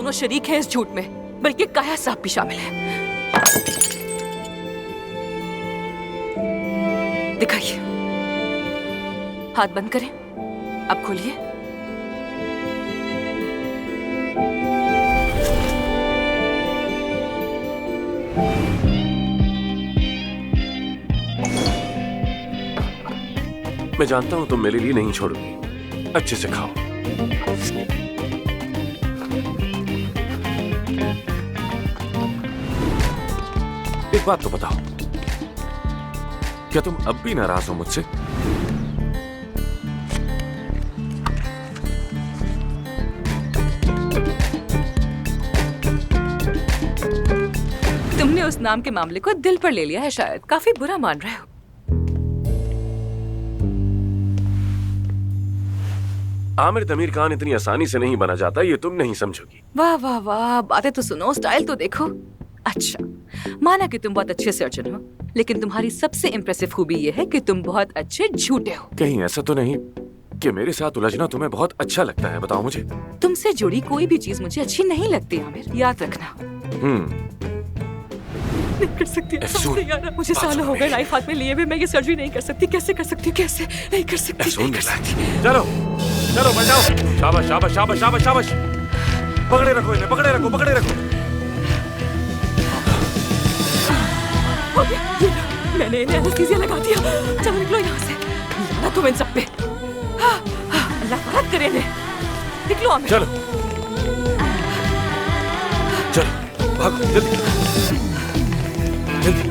दोनों शरीक हैं इस झूठ में, बल्कि काया साहब भी शामिल है। दिखाइए, हाथ बंद करें, अब खोलिए। मैं जानता हूं तुम मेरे लिए नहीं छोड़ोगी, अच्छे से खाओ। एक बात तो बताओ, क्या तुम अब भी नाराज हो मुझसे? तुमने उस नाम के मामले को दिल पर ले लिया है, शायद काफी बुरा मान रहे हो। आमिर तमीर खान इतनी आसानी से नहीं बना जाता, ये तुम नहीं समझोगी। वाह वाह वाह, बातें तो सुनो, स्टाइल तो देखो। अच्छा, माना कि तुम बहुत अच्छे सर्जन हो, लेकिन तुम्हारी सबसे इम्प्रेसिव खूबी ये है कि तुम बहुत अच्छे झूठे हो। कहीं ऐसा तो नहीं कि मेरे साथ उलझना तुम्हें बहुत अच्छा लगता है? बताओ मुझे। तुमसे जुड़ी कोई भी चीज मुझे अच्छी नहीं लगती आमिर, याद रखना। नहीं कर सकती यार, मुझे सालों हो गए नाइफ हाथ में लिए हुए, मैं ये सर्जरी नहीं कर सकती। कैसे कर सकती हूँ, कैसे नहीं कर सकती। चलो चलो बचाओ, शाबाश शाबाश शाबाश शाबाश शाबाश। पकड़े रखो इन्हें, पकड़े रखो, पकड़े रखो। हो गया, मैंने इन्हें एनेस्थीसिया लगा दिया। चलो निकलो यहाँ से, लाना तुम इन सब पे। अल्लाह मदद करे इन्हें। निकलो आमिर। चलो चलो भागो, जल्दी जल्दी।